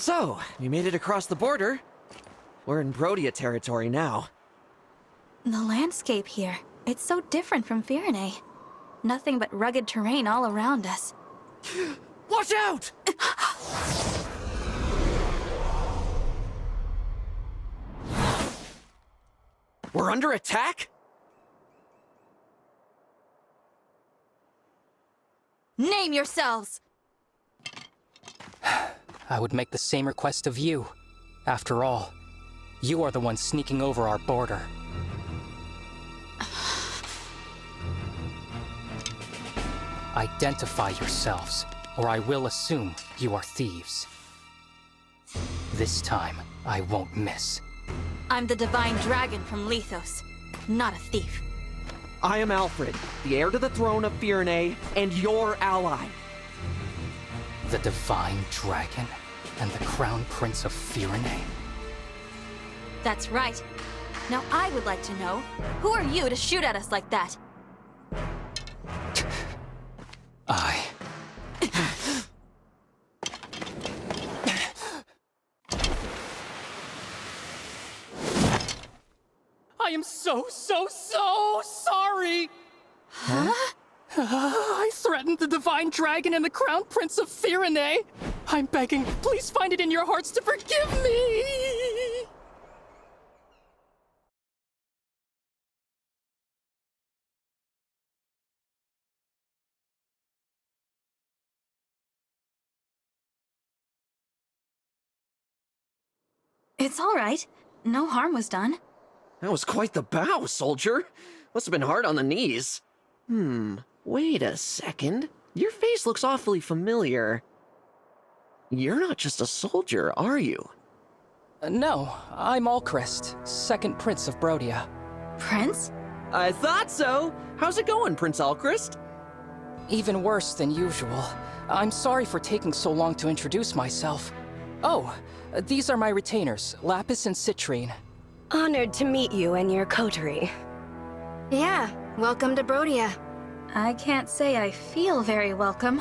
So, we made it across the border. We're in Brodia territory now. The landscape here, it's so different from Firene. Nothing but rugged terrain all around us. Watch out! We're under attack? Name yourselves! I would make the same request of you. After all, you are the one sneaking over our border. Identify yourselves, or I will assume you are thieves. This time, I won't miss. I'm the Divine Dragon from Lethos, not a thief. I am Alfred, the heir to the throne of Firene, and your ally. The Divine Dragon and the Crown Prince of Firene? That's right. Now I would like to know, who are you to shoot at us like that? I am so sorry! Huh? I threatened the Divine Dragon and the Crown Prince of Firene. I'm begging, please find it in your hearts to forgive me! It's all right. No harm was done. That was quite the bow, soldier. Must have been hard on the knees. Wait a second. Your face looks awfully familiar. You're not just a soldier, are you? No, I'm Alchrist, second Prince of Brodia. Prince? I thought so. How's it going, Prince Alchrist? Even worse than usual. I'm sorry for taking so long to introduce myself. Oh, these are my retainers, Lapis and Citrine. Honored to meet you and your coterie. Yeah, welcome to Brodia. I can't say I feel very welcome.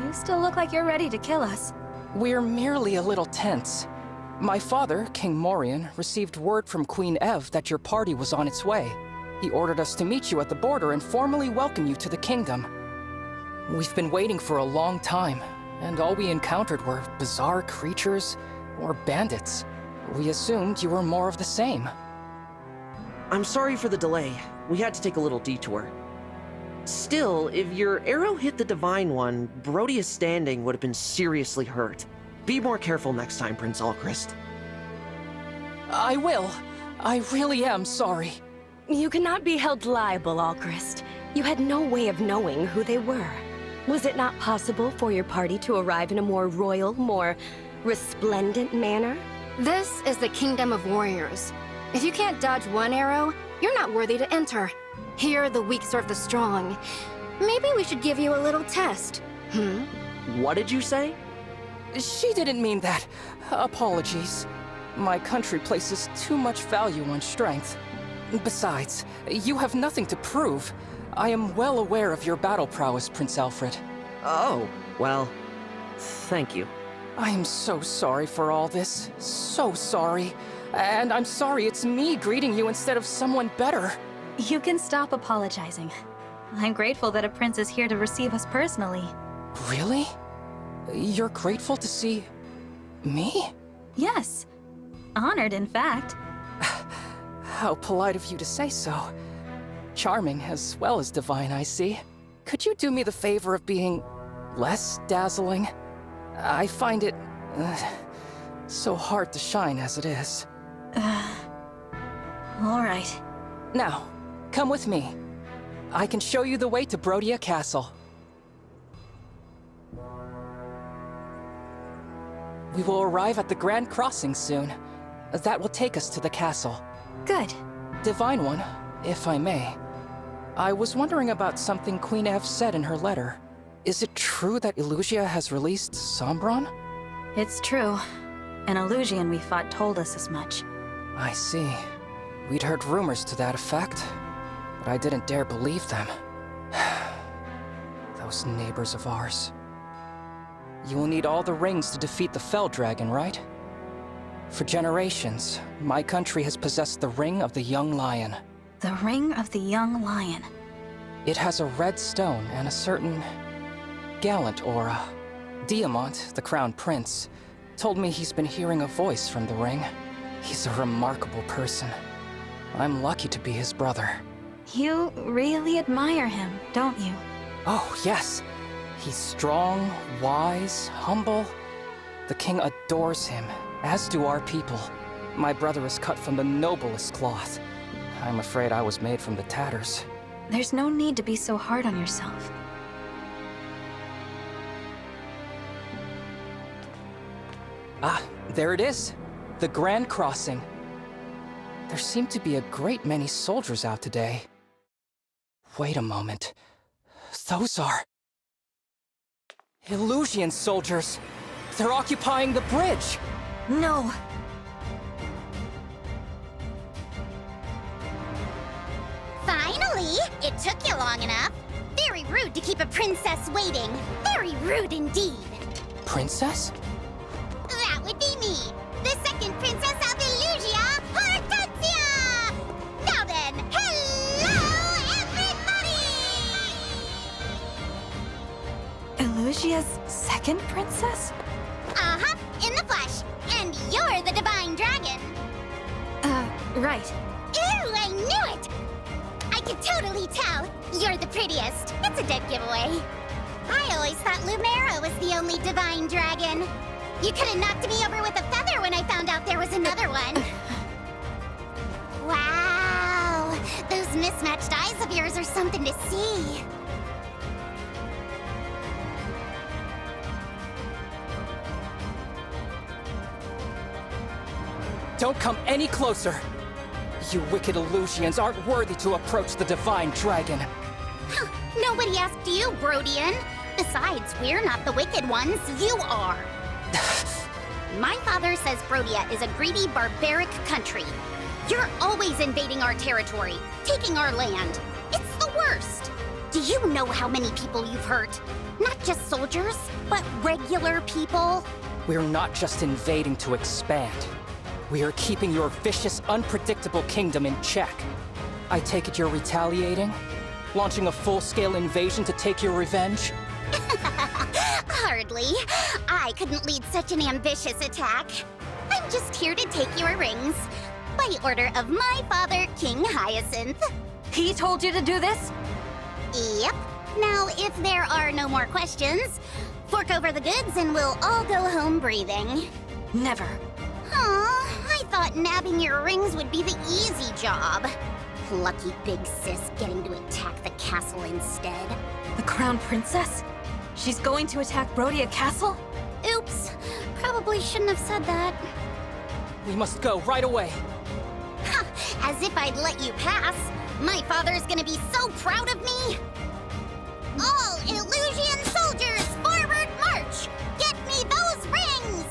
You still look like you're ready to kill us. We're merely a little tense. My father, King Morian, received word from Queen Ev that your party was on its way. He ordered us to meet you at the border and formally welcome you to the kingdom. We've been waiting for a long time, and all we encountered were bizarre creatures or bandits. We assumed you were more of the same. I'm sorry for the delay. We had to take a little detour. Still, if your arrow hit the Divine One, Brodia's standing would have been seriously hurt. Be more careful next time, Prince Alchrist. I will. I really am sorry. You cannot be held liable, Alchrist. You had no way of knowing who they were. Was it not possible for your party to arrive in a more royal, more resplendent manner? This is the Kingdom of Warriors. If you can't dodge one arrow, you're not worthy to enter. Here, the weak serve the strong. Maybe we should give you a little test. What did you say? She didn't mean that. Apologies. My country places too much value on strength. Besides, you have nothing to prove. I am well aware of your battle prowess, Prince Alfred. Oh, well, thank you. I am so sorry for all this. So sorry. And I'm sorry it's me greeting you instead of someone better. You can stop apologizing. I'm grateful that a prince is here to receive us personally. Really? You're grateful to see me? Yes. Honored, in fact. How polite of you to say so. Charming as well as divine, I see. Could you do me the favor of being less dazzling? I find it so hard to shine as it is. All right. Now, come with me. I can show you the way to Brodia Castle. We will arrive at the Grand Crossing soon. That will take us to the castle. Good. Divine One, if I may. I was wondering about something Queen Ev said in her letter. Is it true that Elusia has released Sombron? It's true. An Illusian we fought told us as much. I see. We'd heard rumors to that effect, but I didn't dare believe them. Those neighbors of ours. You will need all the rings to defeat the Fell Dragon, right? For generations, my country has possessed the Ring of the Young Lion. The Ring of the Young Lion. It has a red stone and a certain gallant aura. Diamant, the Crown Prince, told me he's been hearing a voice from the ring. He's a remarkable person. I'm lucky to be his brother. You really admire him, don't you? Oh, yes. He's strong, wise, humble. The king adores him, as do our people. My brother is cut from the noblest cloth. I'm afraid I was made from the tatters. There's no need to be so hard on yourself. Ah, there it is. The Grand Crossing. There seem to be a great many soldiers out today. Wait a moment. Those are... Illusion soldiers! They're occupying the bridge! No! Finally! It took you long enough. Very rude to keep a princess waiting. Very rude indeed. Princess? That would be me, the second princess of Illusia, Hortensia! Now then, hello, everybody! Illusia's second princess? Uh-huh, in the flesh. And you're the divine dragon. Right. Ooh, I knew it! I could totally tell. You're the prettiest. It's a dead giveaway. I always thought Lumera was the only divine dragon. You could have knocked me over with a feather when I found out there was another one. Wow, those mismatched eyes of yours are something to see. Don't come any closer! You wicked Illusians aren't worthy to approach the Divine Dragon. Huh, nobody asked you, Brodian. Besides, we're not the wicked ones, you are. My father says Brodia is a greedy, barbaric country. You're always invading our territory, taking our land. It's the worst. Do you know how many people you've hurt? Not just soldiers, but regular people. We're not just invading to expand. We are keeping your vicious, unpredictable kingdom in check. I take it you're retaliating? Launching a full-scale invasion to take your revenge? Hardly. I couldn't lead such an ambitious attack. I'm just here to take your rings. By order of my father, King Hyacinth. He told you to do this? Yep. Now, if there are no more questions, fork over the goods and we'll all go home breathing. Never. Aw, I thought nabbing your rings would be the easy job. Lucky big sis getting to attack the castle instead. The Crown Princess? She's going to attack Brodia Castle? Oops, probably shouldn't have said that. We must go right away. Ha! As if I'd let you pass. My father's gonna be so proud of me. All Illusion soldiers, forward march! Get me those rings!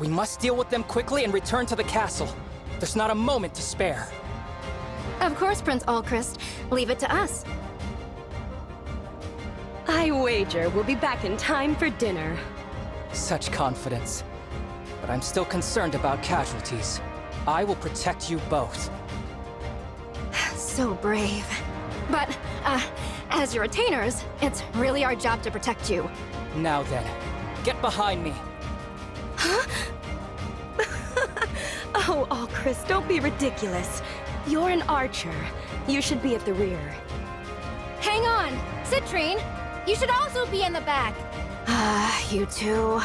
We must deal with them quickly and return to the castle. There's not a moment to spare. Of course, Prince Alchrist. Leave it to us. I wager we'll be back in time for dinner. Such confidence. But I'm still concerned about casualties. I will protect you both. So brave. But, as your retainers, it's really our job to protect you. Now then, get behind me. Oh, Alchrist, don't be ridiculous. You're an archer. You should be at the rear. Hang on! Citrine! You should also be in the back! You two...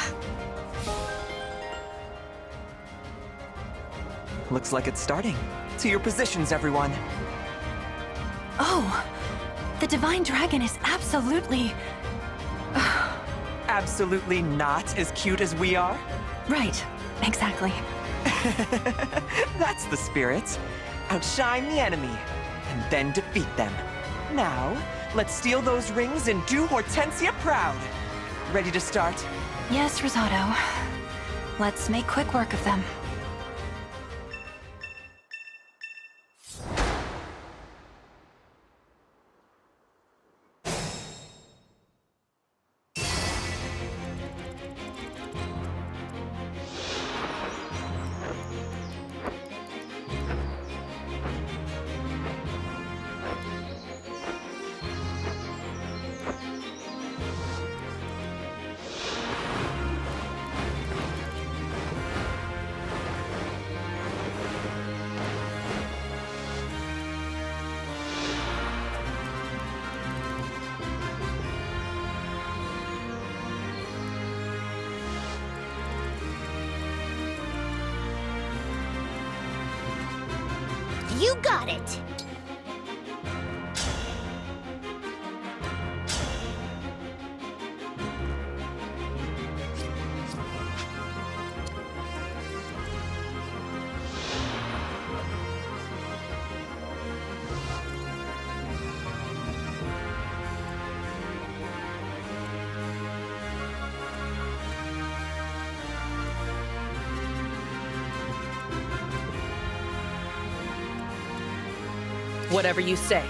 Looks like it's starting. To your positions, everyone. Oh, the Divine Dragon is absolutely... Absolutely not as cute as we are. Right, exactly. That's the spirit. Outshine the enemy, and then defeat them. Now, let's steal those rings and do Hortensia proud. Ready to start? Yes, Rosado. Let's make quick work of them. You got it! Whatever you say.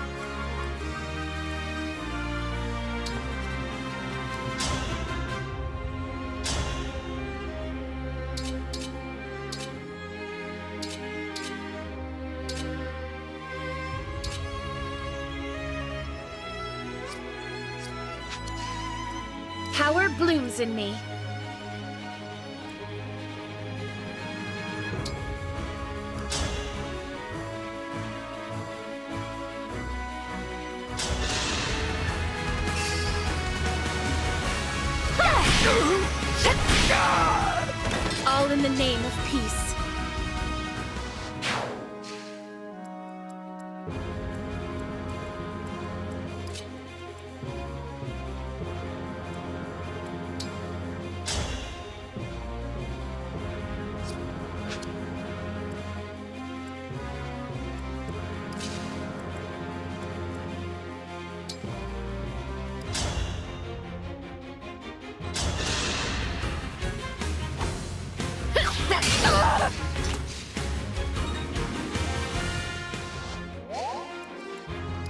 Power blooms in me. All in the name of peace.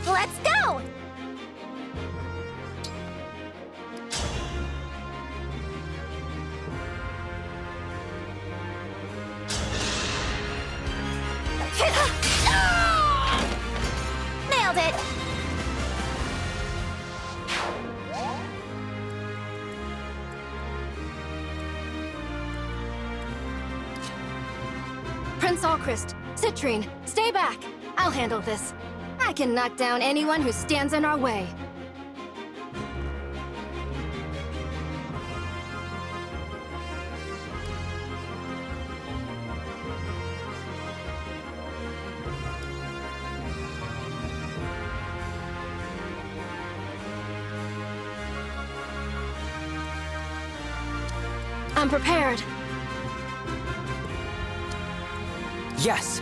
Let's go! Nailed it! Prince Alchrist, Citrine, stay back. I'll handle this. I can knock down anyone who stands in our way. I'm prepared. Yes!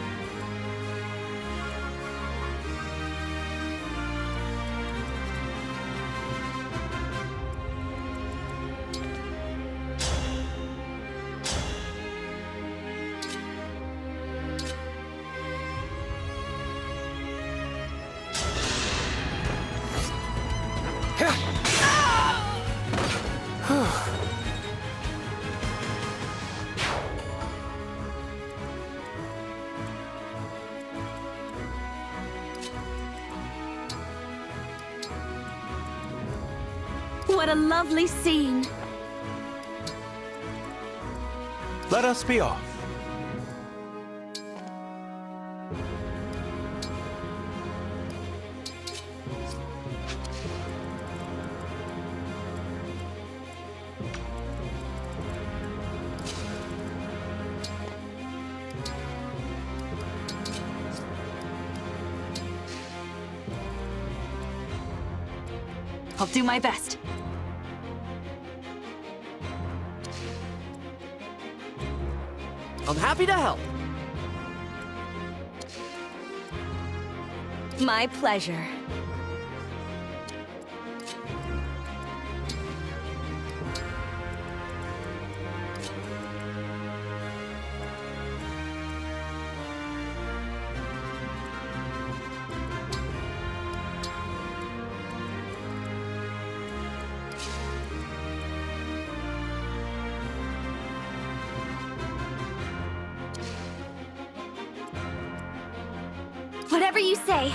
What a lovely scene. Let us be off. I'll do my best. I'm happy to help. My pleasure. Whatever you say.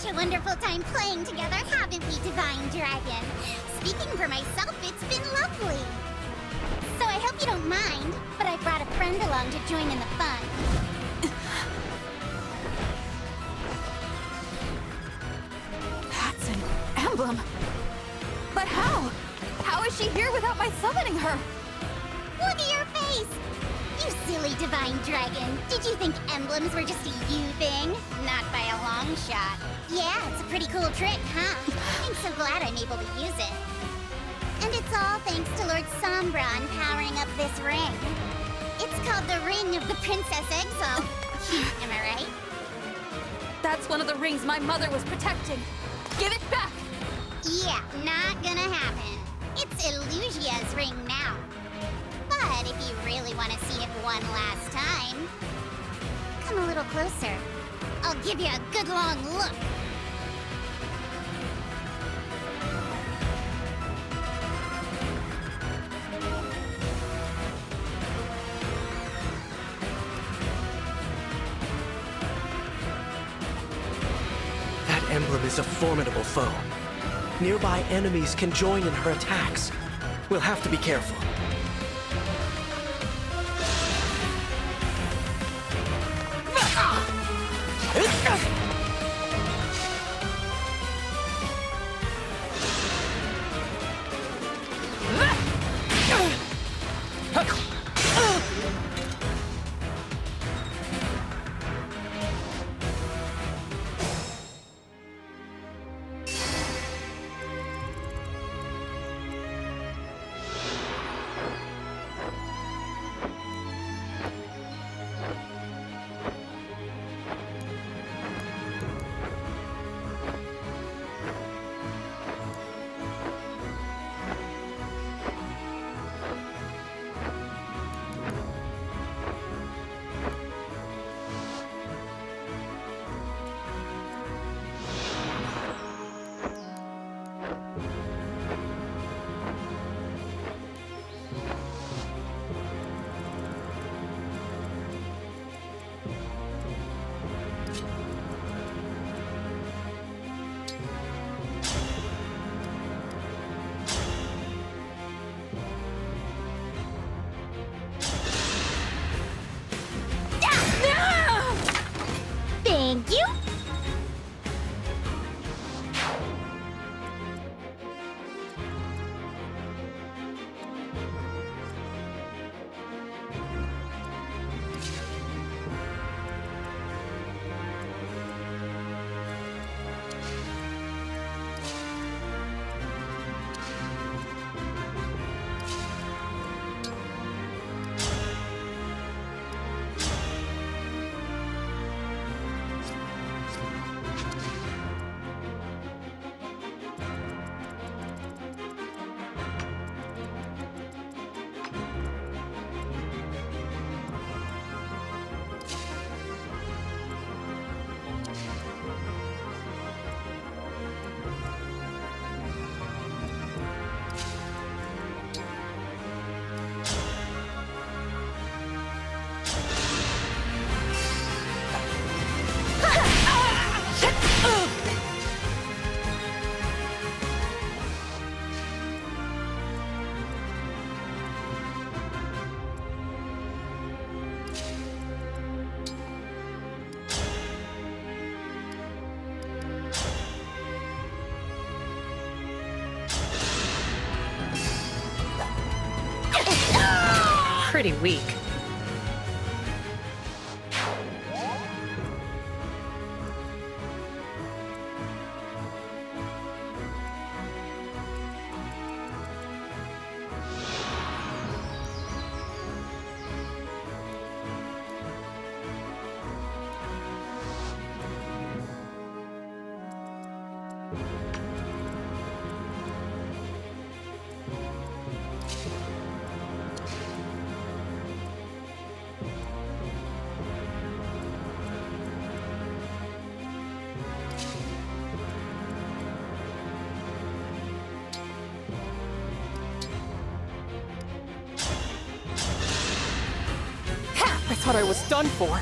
A wonderful time playing together, haven't we, Divine Dragon? Speaking for myself, it's been lovely. So I hope you don't mind, but I brought a friend along to join in the fun. That's an emblem. But how? How is she here without my summoning her? Look at your face! You silly Divine Dragon. Did you think emblems were just a you thing? Not by a long shot. Yeah, it's a pretty cool trick, huh? I'm so glad I'm able to use it. And it's all thanks to Lord Sombron powering up this ring. It's called the Ring of the Princess Exile. Am I right? That's one of the rings my mother was protecting. Give it back! Yeah, not gonna happen. It's Illusia's ring now. But if you really want to see it one last time, come a little closer. I'll give you a good long look. That emblem is a formidable foe. Nearby enemies can join in her attacks. We'll have to be careful. pretty weak. I thought I was done for.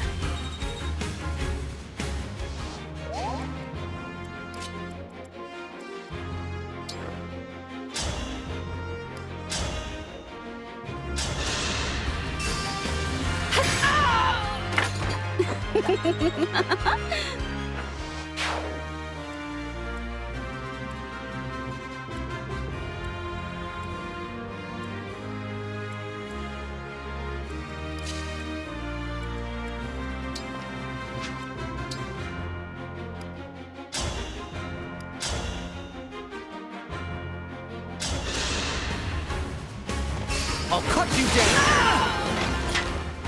I'll cut you down!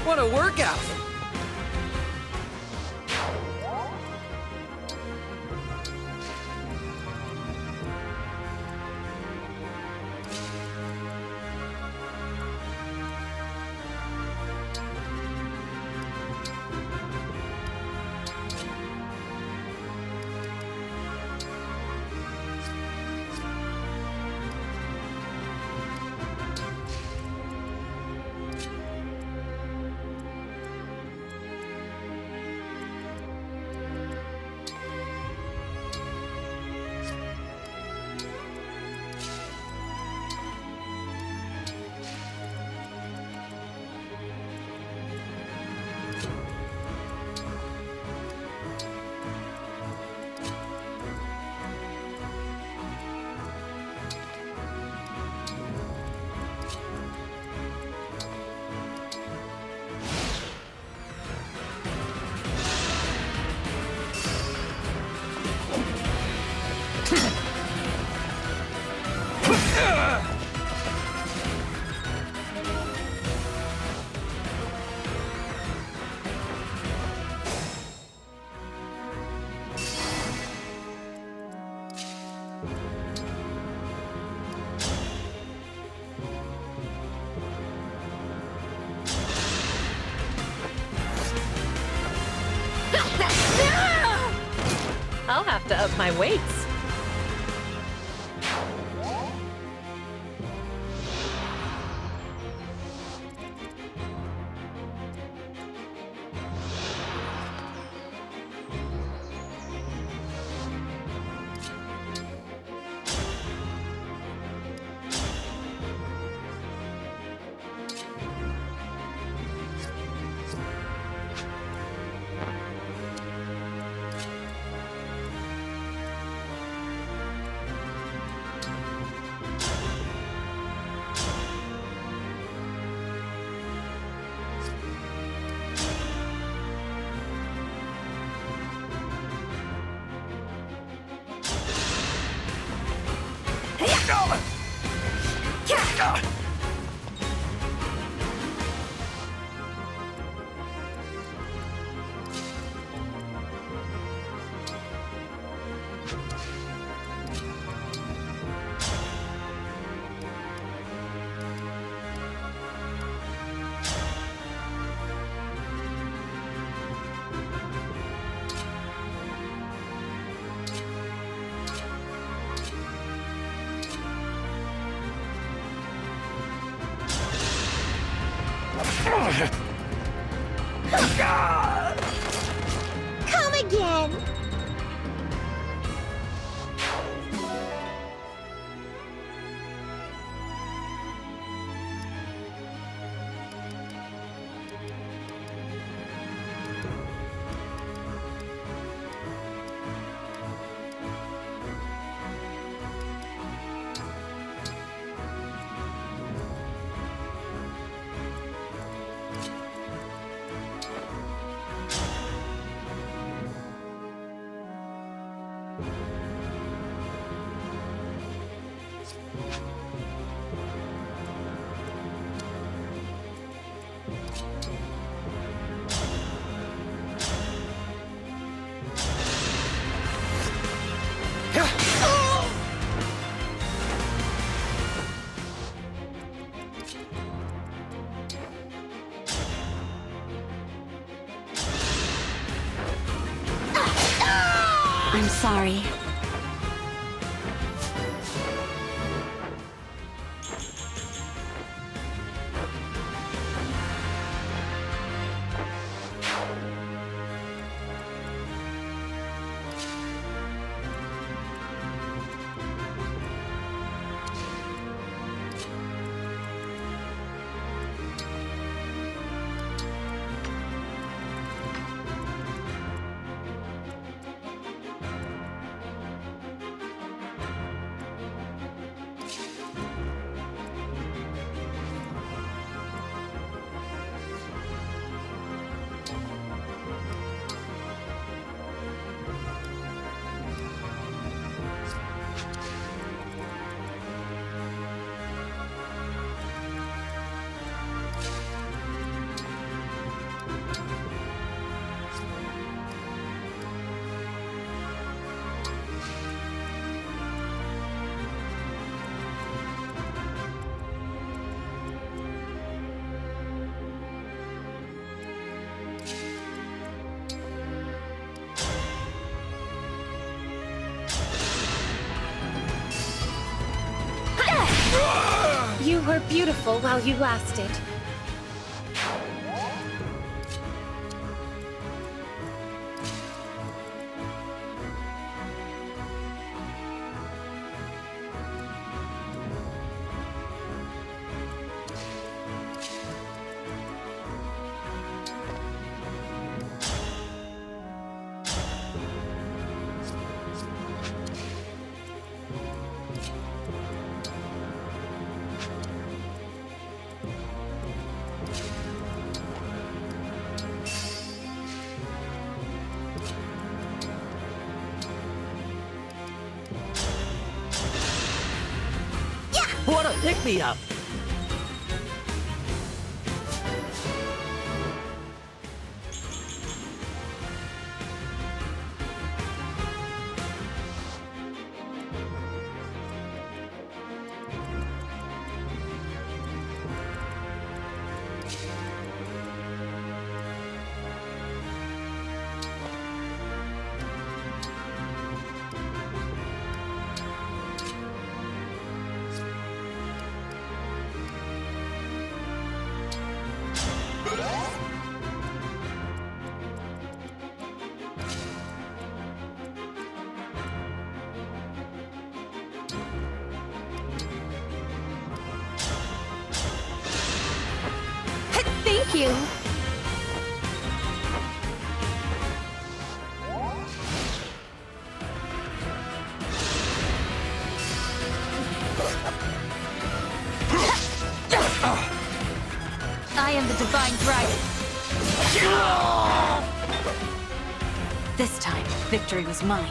What a workout! I'll have to up my weights. Come again! I'm sorry. You were beautiful while you lasted. What a pick-me-up! Thank you. I am the Divine Dragon. This time, victory was mine.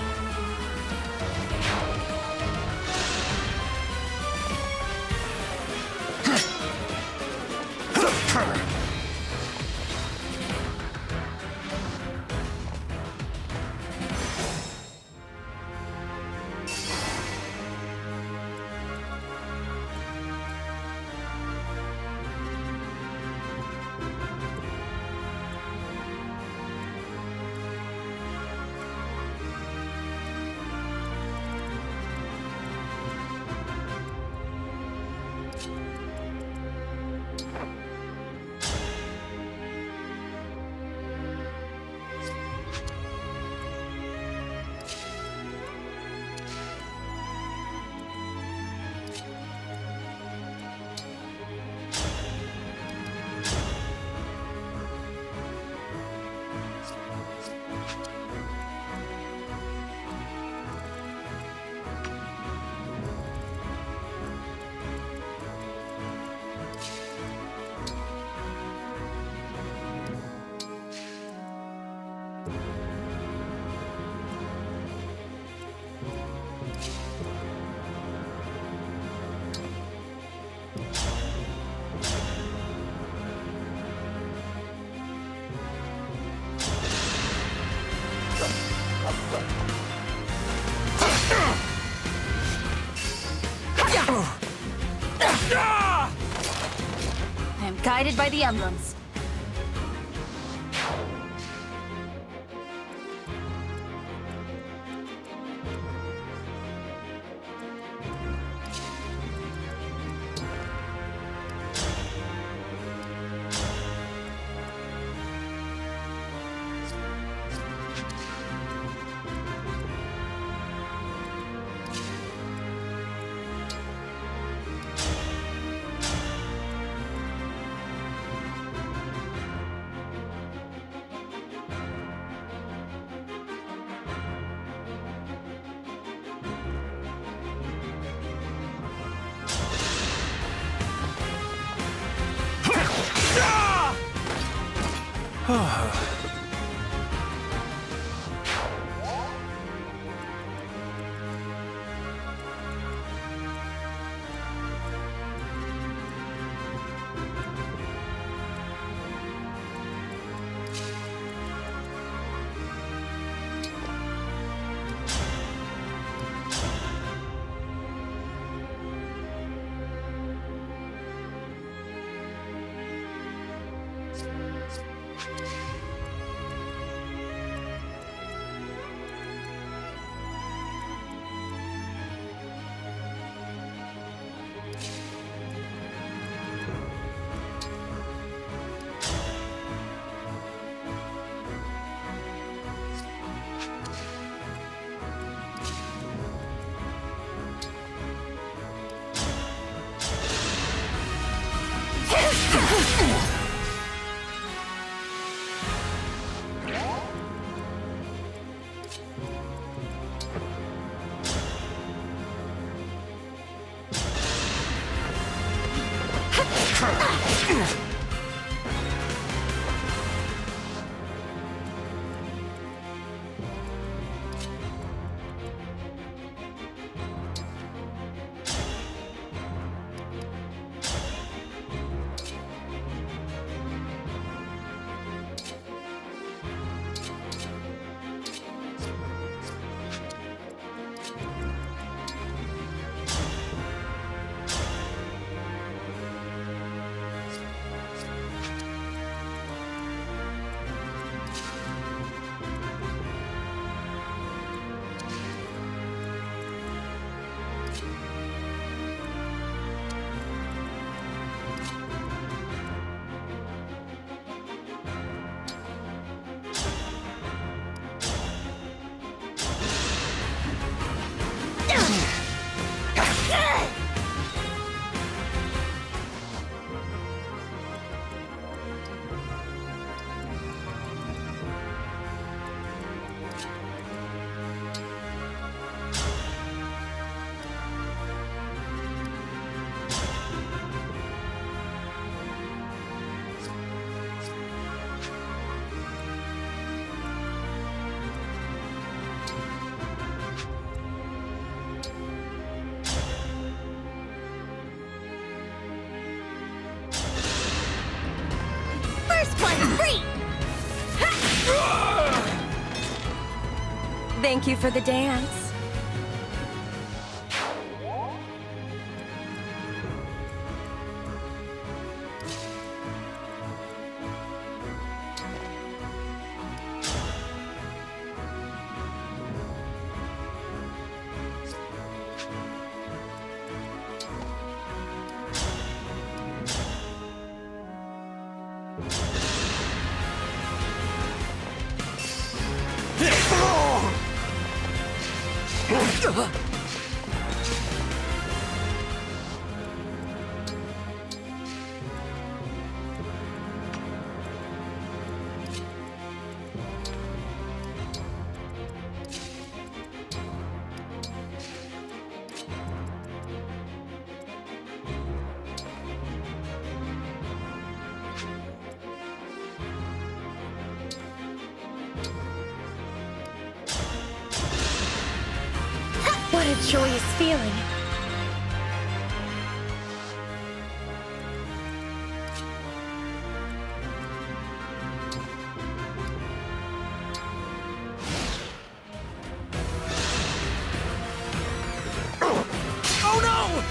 I am guided by the emblems. Thank you for the dance. What a joyous feeling. Oh no!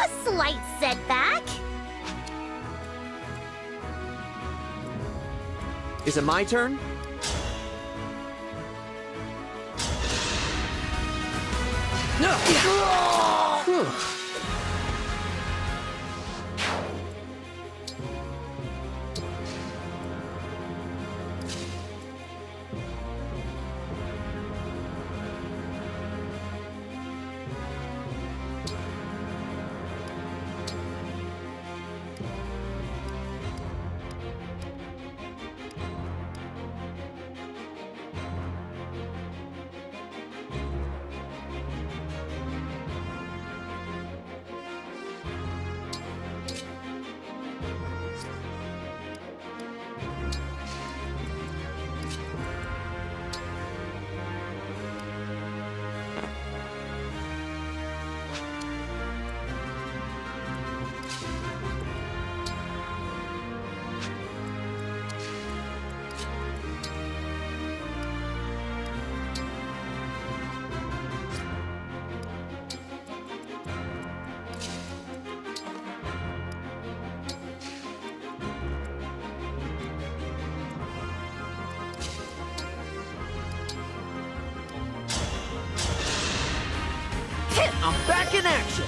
A slight setback. Is it my turn? Whew. I'm back in action!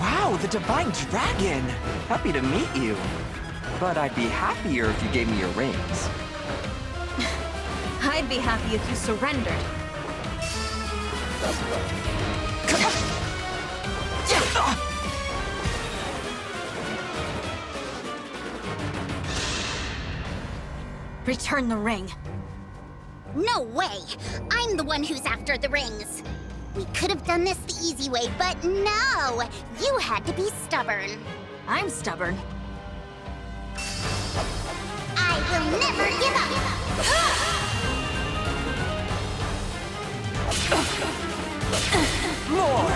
Wow, the Divine Dragon! Happy to meet you. But I'd be happier if you gave me your rings. I'd be happy if you surrendered. Return the ring. No way! I'm the one who's after the rings. We could have done this the easy way, but no! You had to be stubborn. I'm stubborn. I will never give up! More!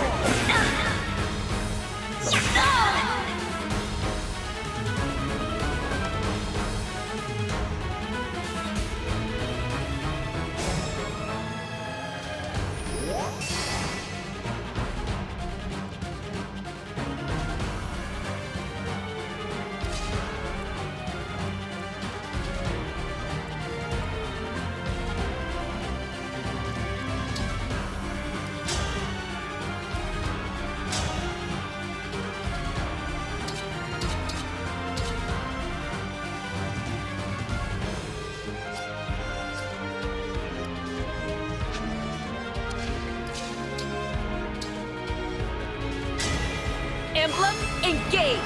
Emblem, engage!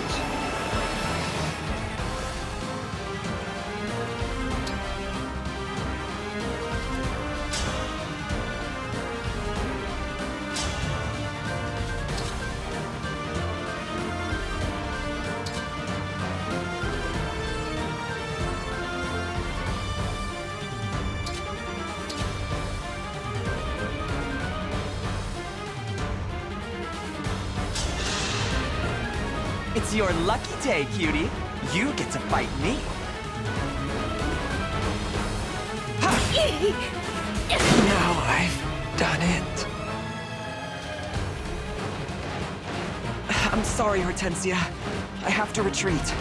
It's your lucky day, cutie. You get to fight me. Now I've done it. I'm sorry, Hortensia. I have to retreat.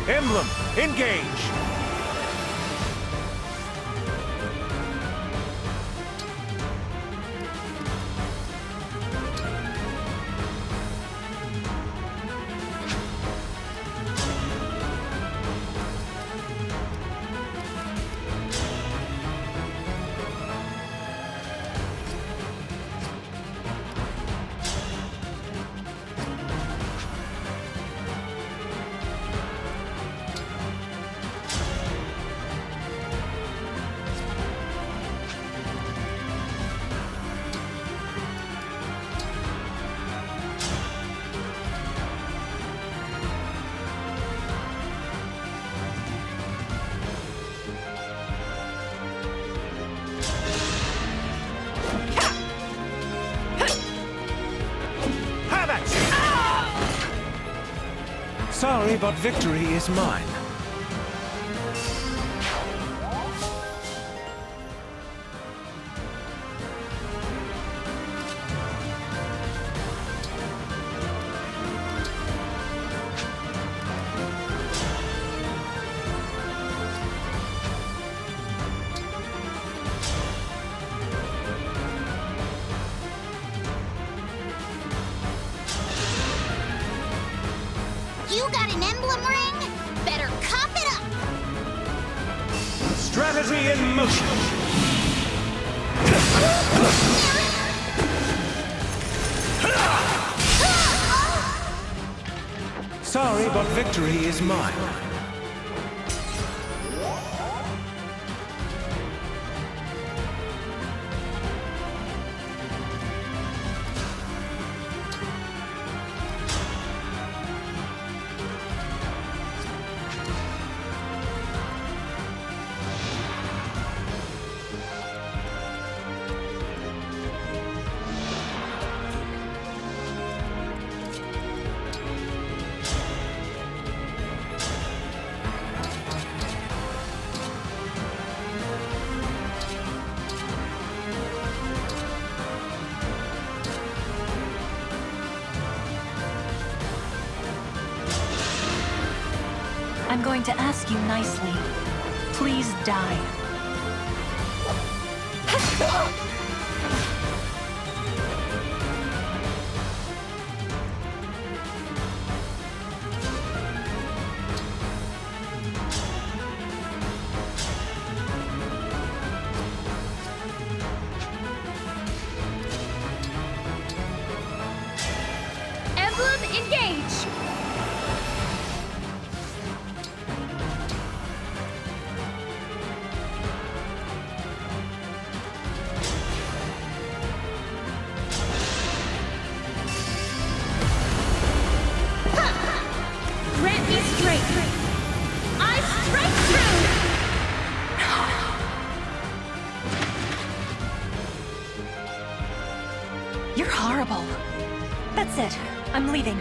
Emblem, engage! Sorry, but victory is mine. You got an emblem ring? Better cop it up! Strategy in motion! Sorry, but victory is mine. I'm going to ask you nicely. Please die. Emblem, engage! Grant me strength! I strike through! You're horrible. That's it. I'm leaving.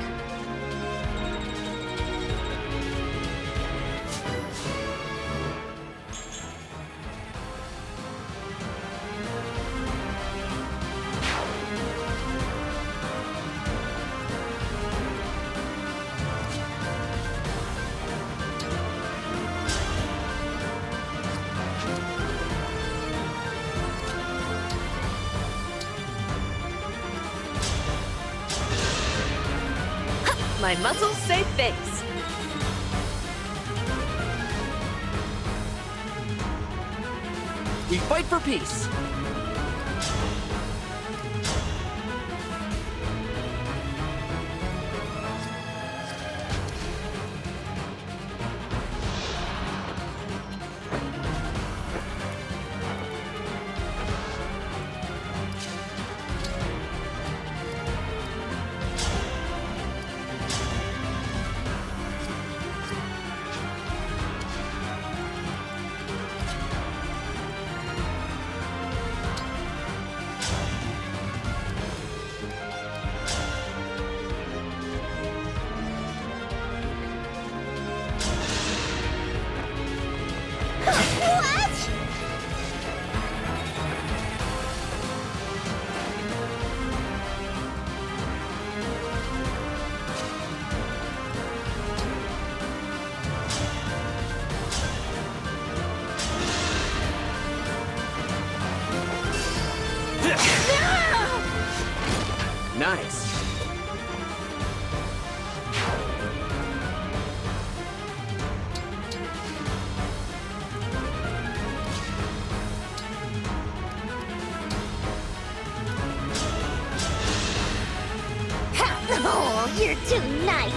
My muscles say thanks. We fight for peace. Nice. Oh, you're too nice.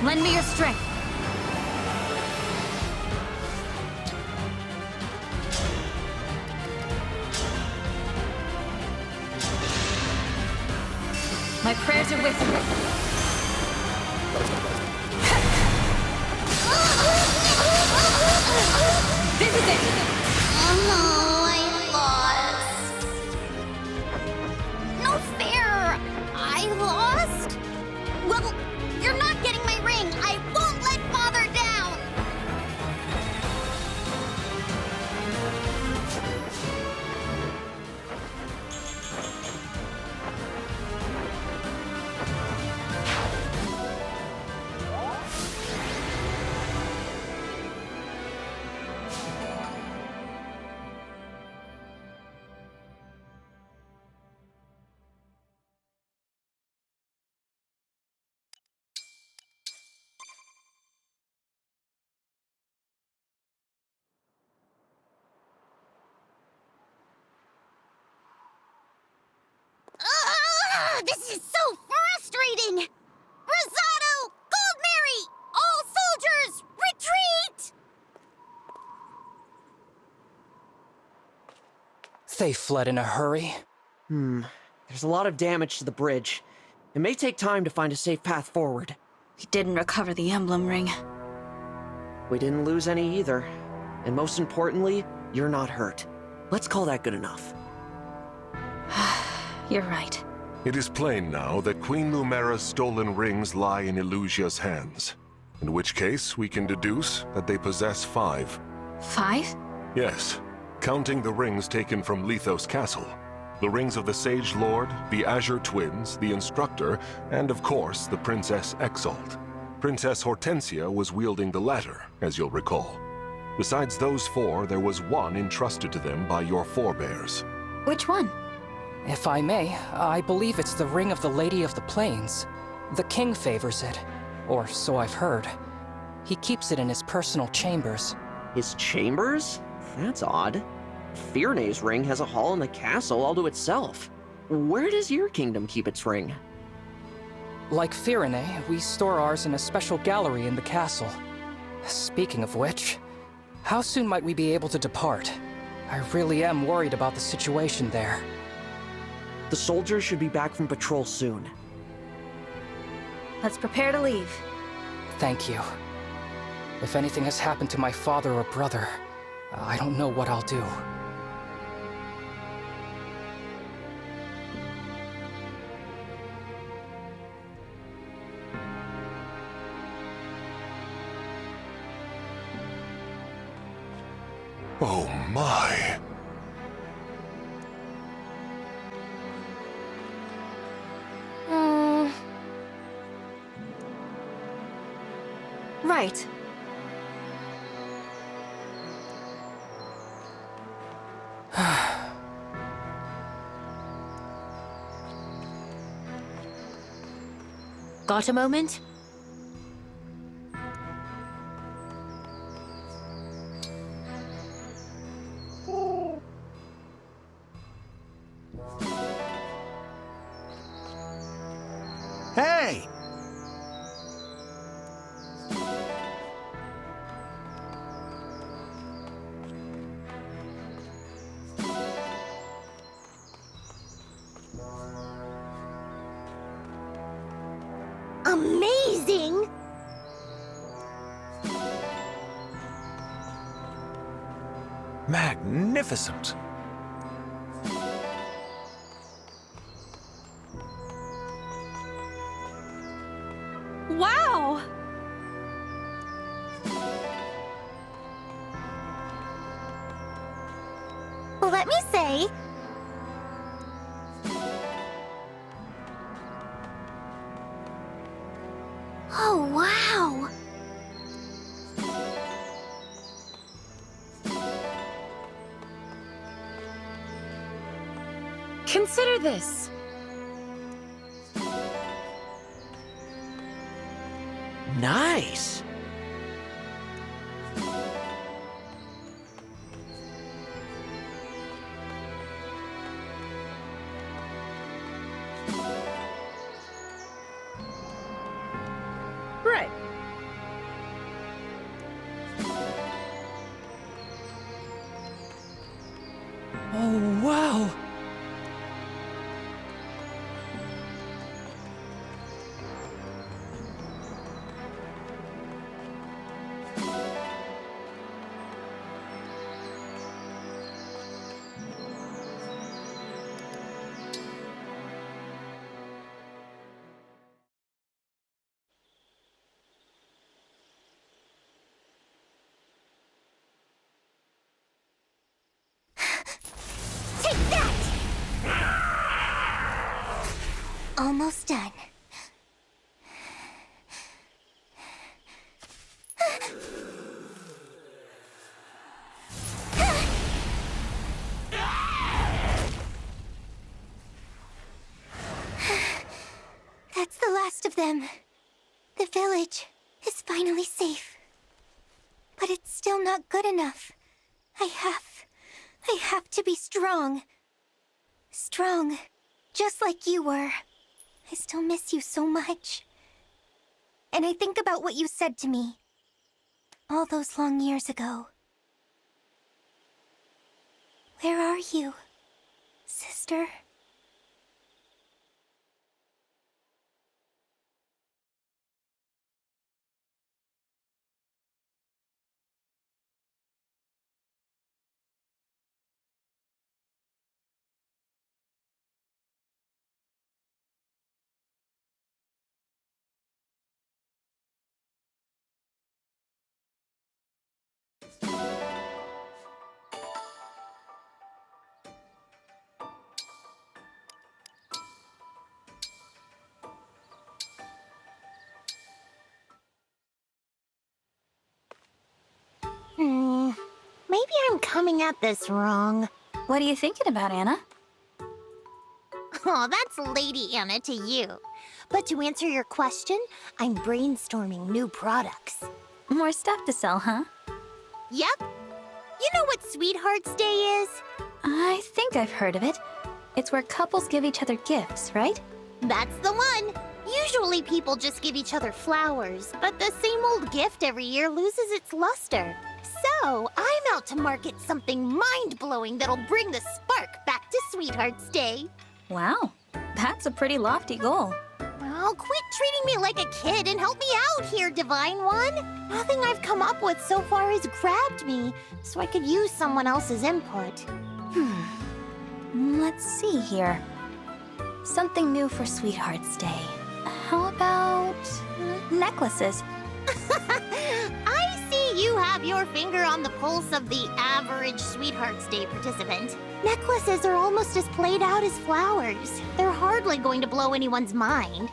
Lend me your strength. My prayers are with you. This is it! Oh no, I lost. No fair! I lost? Well, you're not getting my ring. I won't let Father down. This is so frustrating! Rosado! Goldberry! All soldiers, retreat! They fled in a hurry. There's a lot of damage to the bridge. It may take time to find a safe path forward. We didn't recover the emblem ring. We didn't lose any either. And most importantly, you're not hurt. Let's call that good enough. You're right. It is plain now that Queen Lumera's stolen rings lie in Illusia's hands. In which case, we can deduce that they possess 5. 5? Yes, counting the rings taken from Lethos Castle. The rings of the Sage Lord, the Azure Twins, the Instructor, and of course, the Princess Exalt. Princess Hortensia was wielding the latter, as you'll recall. Besides those 4, there was one entrusted to them by your forebears. Which one? If I may, I believe it's the Ring of the Lady of the Plains. The king favors it, or so I've heard. He keeps it in his personal chambers. His chambers? That's odd. Fyrne's ring has a hall in the castle all to itself. Where does your kingdom keep its ring? Like Fyrne, we store ours in a special gallery in the castle. Speaking of which, how soon might we be able to depart? I really am worried about the situation there. The soldiers should be back from patrol soon. Let's prepare to leave. Thank you. If anything has happened to my father or brother, I don't know what I'll do. Oh my! Right. Got a moment? Hey! Amazing! Magnificent! Wow! Let me say... Oh, wow! Consider this. Nice. Right. Oh, wow! Take that! Almost done. That's the last of them. The village is finally safe. But it's still not good enough. I have to be strong. Strong, just like you were. I still miss you so much. And I think about what you said to me all those long years ago. Where are you, sister? Maybe I'm coming at this wrong. What are you thinking about, Anna? Oh, that's Lady Anna to you. But to answer your question, I'm brainstorming new products. More stuff to sell, huh? Yep. You know what Sweethearts Day is? I think I've heard of it. It's where couples give each other gifts, right? That's the one. Usually people just give each other flowers, but the same old gift every year loses its luster. So, I'm out to market something mind-blowing that'll bring the spark back to Sweethearts Day. Wow, that's a pretty lofty goal. Oh, quit treating me like a kid and help me out here, Divine One. Nothing I've come up with so far has grabbed me, so I could use someone else's input. Let's see here. Something new for Sweethearts Day. How about necklaces? I see you have your finger on the pulse of the average Sweethearts Day participant. Necklaces are almost as played out as flowers. They're hardly going to blow anyone's mind.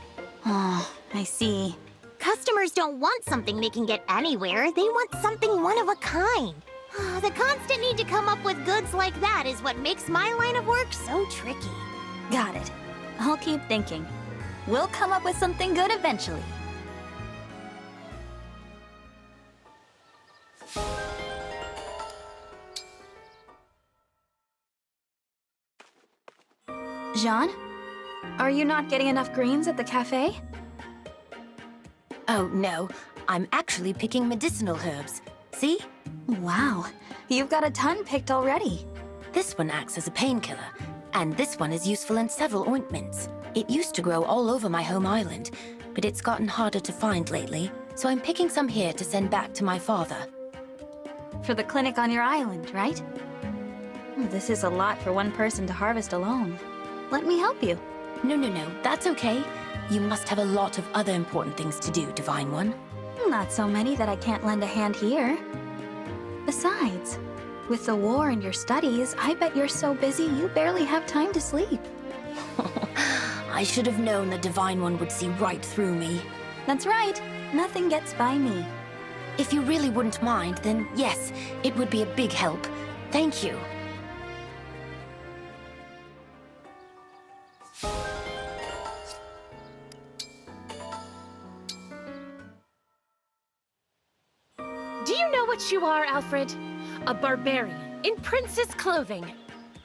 Oh, I see. Customers don't want something they can get anywhere. They want something one of a kind. The constant need to come up with goods like that is what makes my line of work so tricky. Got it. I'll keep thinking. We'll come up with something good eventually. Jean? Are you not getting enough greens at the cafe? Oh, no. I'm actually picking medicinal herbs. See? Wow, you've got a ton picked already. This one acts as a painkiller, and this one is useful in several ointments. It used to grow all over my home island, but it's gotten harder to find lately, so I'm picking some here to send back to my father. For the clinic on your island, right? This is a lot for one person to harvest alone. Let me help you. No, that's okay. You must have a lot of other important things to do, Divine One. Not so many that I can't lend a hand here. Besides, with the war and your studies, I bet you're so busy you barely have time to sleep. I should have known the Divine One would see right through me. That's right. Nothing gets by me. If you really wouldn't mind, then yes, it would be a big help. Thank you. Do you know what you are, Alfred? A barbarian in princess clothing.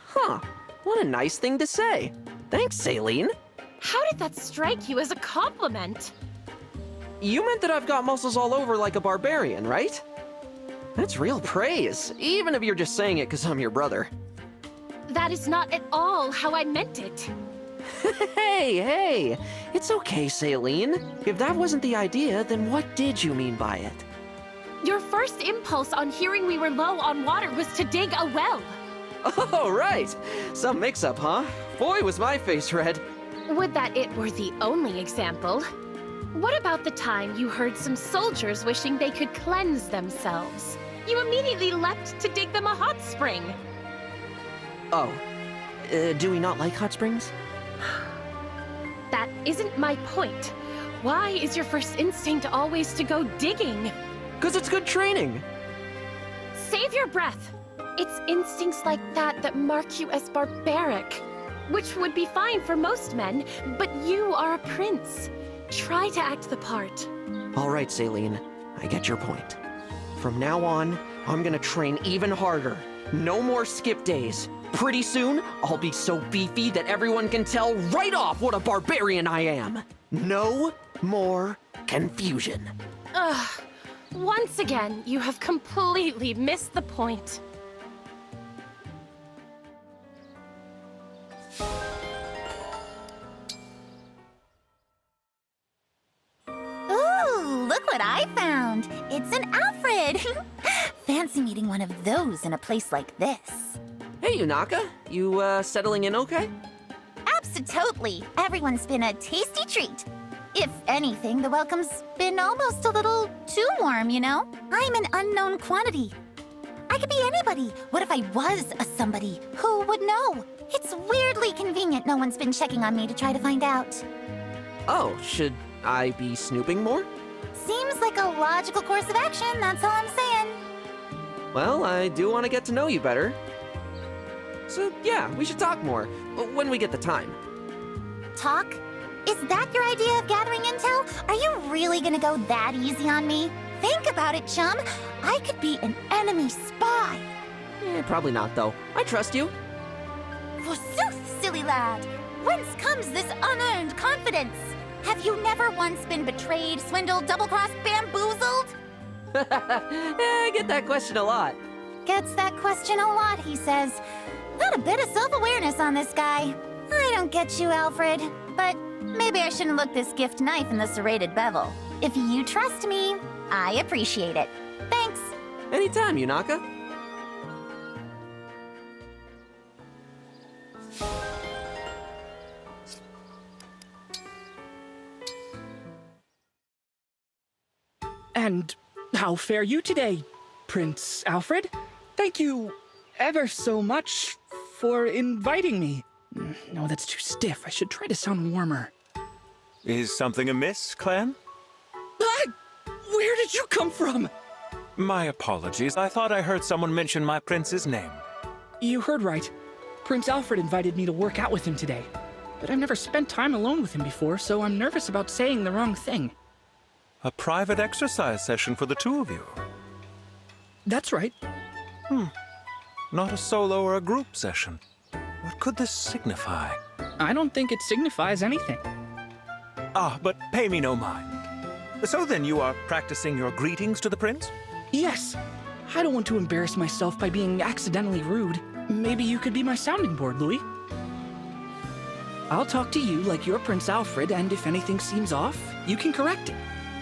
Huh. What a nice thing to say. Thanks, Saline. How did that strike you as a compliment? You meant that I've got muscles all over like a barbarian, right? That's real praise, even if you're just saying it because I'm your brother. That is not at all how I meant it. Hey, it's okay, Saline. If that wasn't the idea, then what did you mean by it? Your first impulse on hearing we were low on water was to dig a well. Oh, right. Some mix-up, huh? Boy, was my face red. Would that it were the only example. What about the time you heard some soldiers wishing they could cleanse themselves? You immediately leapt to dig them a hot spring. Oh, do we not like hot springs? That isn't my point. Why is your first instinct always to go digging? 'Cause it's good training. Save your breath. It's instincts like that that mark you as barbaric, which would be fine for most men, but you are a prince. Try to act the part. All right, Saline, I get your point. From now on, I'm gonna train even harder. No more skip days. Pretty soon, I'll be so beefy that everyone can tell right off what a barbarian I am. No more confusion. Ugh. Once again, you have completely missed the point. Ooh, look what I found. It's an Alfred. Fancy meeting one of those in a place like this. Hey, Yunaka, you settling in okay? Abso-totally. Everyone's been a tasty treat. If anything, the welcome's been almost a little too warm, you know? I'm an unknown quantity. I could be anybody. What if I was a somebody? Who would know? It's weirdly convenient no one's been checking on me to try to find out. Oh, should I be snooping more? Seems like a logical course of action, that's all I'm saying. Well, I do want to get to know you better. So, yeah, we should talk more, when we get the time. Talk? Is that your idea of gathering intel? Are you really gonna go that easy on me? Think about it, chum. I could be an enemy spy. Probably not, though. I trust you. Forsooth, silly lad. Whence comes this unearned confidence? Have you never once been betrayed, swindled, double-crossed, bamboozled? I get that question a lot. Gets that question a lot, he says. Not a bit of self-awareness on this guy. I don't get you, Alfred, but maybe I shouldn't look this gift knife in the serrated bevel. If you trust me, I appreciate it. Thanks. Anytime, Yunaka. And how fare you today, Prince Alfred? Thank you ever so much for inviting me. No, that's too stiff. I should try to sound warmer. Is something amiss, Clan? Where did you come from? My apologies. I thought I heard someone mention my prince's name. You heard right. Prince Alfred invited me to work out with him today. But I've never spent time alone with him before, so I'm nervous about saying the wrong thing. A private exercise session for the two of you. That's right. Not a solo or a group session. What could this signify? I don't think it signifies anything. Ah, but pay me no mind. So then you are practicing your greetings to the prince? Yes. I don't want to embarrass myself by being accidentally rude. Maybe you could be my sounding board, Louis. I'll talk to you like you're Prince Alfred, and if anything seems off, you can correct it.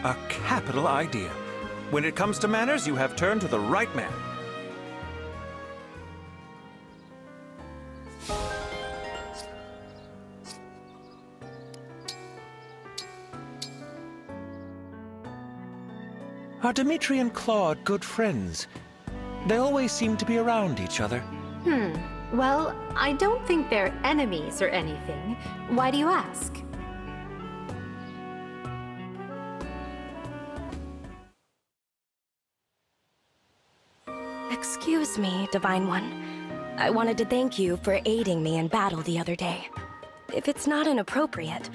A capital idea. When it comes to manners, you have turned to the right man. Are Dimitri and Claude good friends? They always seem to be around each other. Well, I don't think they're enemies or anything. Why do you ask? Excuse me, Divine One. I wanted to thank you for aiding me in battle the other day. If it's not inappropriate,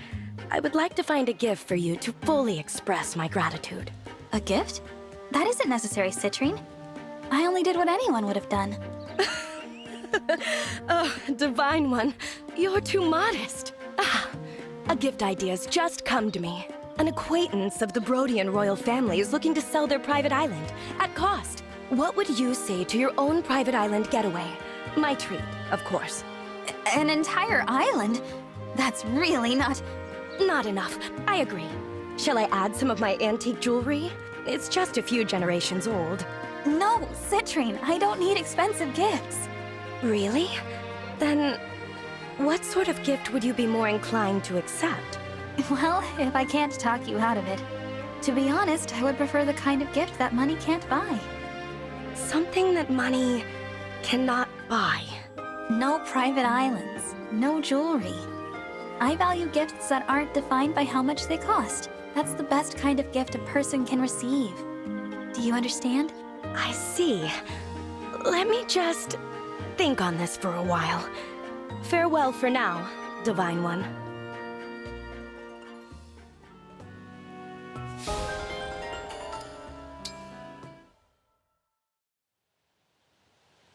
I would like to find a gift for you to fully express my gratitude. A gift? That isn't necessary, Citrine. I only did what anyone would have done. Oh, Divine One, you're too modest. A gift idea's just come to me. An acquaintance of the Brodian royal family is looking to sell their private island at cost. What would you say to your own private island getaway? My treat, of course. An entire island? That's really not enough. I agree. Shall I add some of my antique jewelry? It's just a few generations old. No, Citrine, I don't need expensive gifts. Really? Then, what sort of gift would you be more inclined to accept? Well, if I can't talk you out of it. To be honest, I would prefer the kind of gift that money can't buy. Something that money cannot buy. No private islands, no jewelry. I value gifts that aren't defined by how much they cost. That's the best kind of gift a person can receive. Do you understand? I see. Let me just think on this for a while. Farewell for now, Divine One.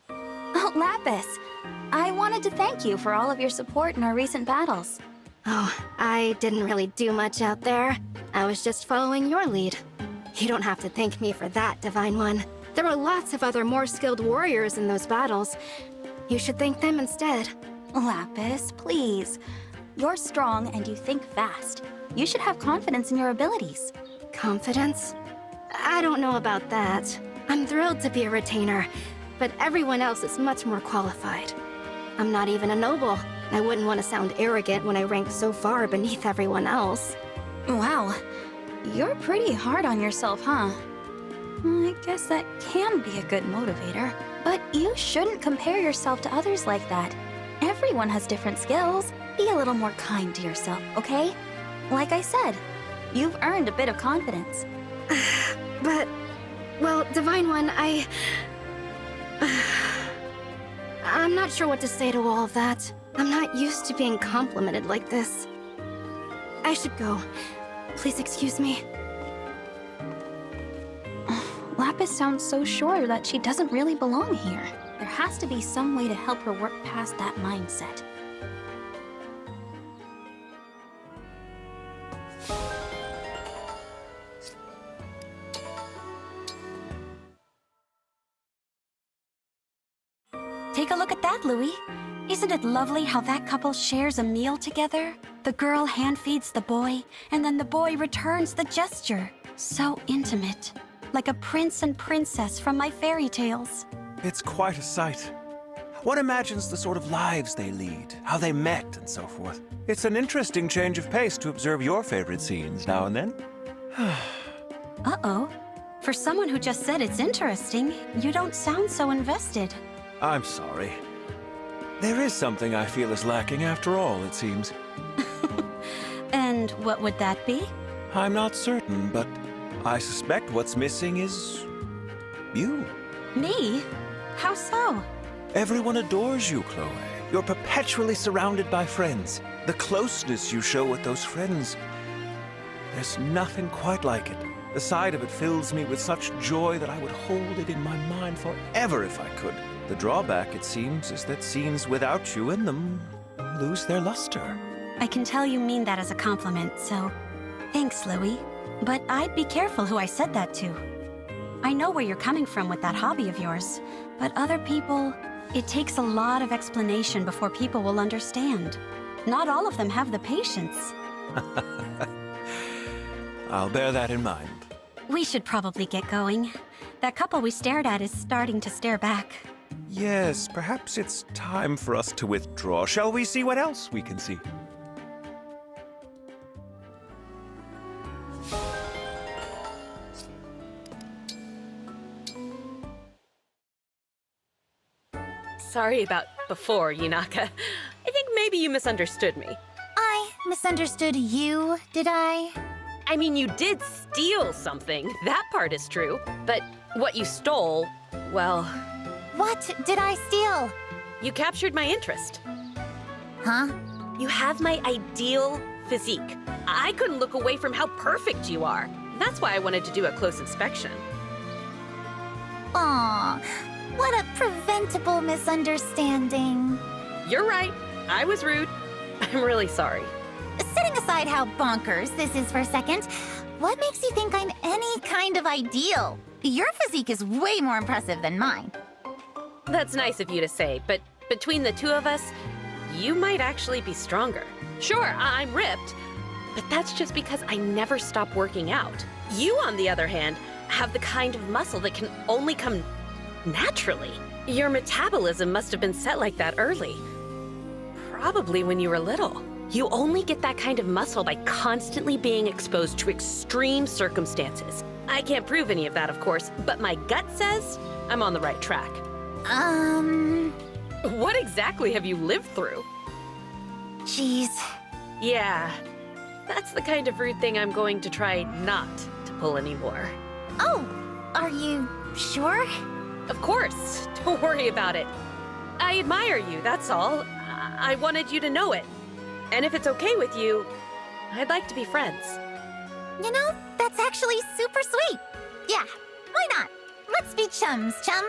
Oh, Lapis. I wanted to thank you for all of your support in our recent battles. Oh, I didn't really do much out there. I was just following your lead. You don't have to thank me for that, Divine One. There were lots of other more skilled warriors in those battles. You should thank them instead. Lapis, please. You're strong and you think fast. You should have confidence in your abilities. Confidence? I don't know about that. I'm thrilled to be a retainer, but everyone else is much more qualified. I'm not even a noble. I wouldn't want to sound arrogant when I rank so far beneath everyone else. Wow. You're pretty hard on yourself, huh? I guess that can be a good motivator. But you shouldn't compare yourself to others like that. Everyone has different skills. Be a little more kind to yourself, okay? Like I said, you've earned a bit of confidence. But, well, Divine One, I'm not sure what to say to all of that. I'm not used to being complimented like this. I should go. Please excuse me. Lapis sounds so sure that she doesn't really belong here. There has to be some way to help her work past that mindset. Take a look at that, Louis. Isn't it lovely how that couple shares a meal together? The girl hand-feeds the boy, and then the boy returns the gesture. So intimate. Like a prince and princess from my fairy tales. It's quite a sight. One imagines the sort of lives they lead, how they met, and so forth. It's an interesting change of pace to observe your favorite scenes now and then. Uh-oh. For someone who just said it's interesting, you don't sound so invested. I'm sorry. There is something I feel is lacking after all, it seems. And what would that be? I'm not certain, but I suspect what's missing is you. Me? How so? Everyone adores you, Chloe. You're perpetually surrounded by friends. The closeness you show with those friends, there's nothing quite like it. The sight of it fills me with such joy that I would hold it in my mind forever if I could. The drawback, it seems, is that scenes without you in them lose their luster. I can tell you mean that as a compliment, so thanks, Louis. But I'd be careful who I said that to. I know where you're coming from with that hobby of yours, but other people, it takes a lot of explanation before people will understand. Not all of them have the patience. I'll bear that in mind. We should probably get going. That couple we stared at is starting to stare back. Yes, perhaps it's time for us to withdraw. Shall we see what else we can see? Sorry about before, Yunaka. I think maybe you misunderstood me. I misunderstood you, did I? I mean, you did steal something. That part is true. But what you stole, well... What did I steal? You captured my interest. Huh? You have my ideal physique. I couldn't look away from how perfect you are. That's why I wanted to do a close inspection. Aw, what a preventable misunderstanding. You're right. I was rude. I'm really sorry. Setting aside how bonkers this is for a second, what makes you think I'm any kind of ideal? Your physique is way more impressive than mine. That's nice of you to say, but between the two of us, you might actually be stronger. Sure, I'm ripped, but that's just because I never stop working out. You, on the other hand, have the kind of muscle that can only come naturally. Your metabolism must have been set like that early. Probably when you were little. You only get that kind of muscle by constantly being exposed to extreme circumstances. I can't prove any of that, of course, but my gut says I'm on the right track. What exactly have you lived through? Jeez. Yeah, that's the kind of rude thing I'm going to try not to pull anymore. Oh, are you sure? Of course, don't worry about it. I admire you, that's all. I wanted you to know it. And if it's okay with you, I'd like to be friends. You know, that's actually super sweet. Yeah, why not? Let's be chums, chum.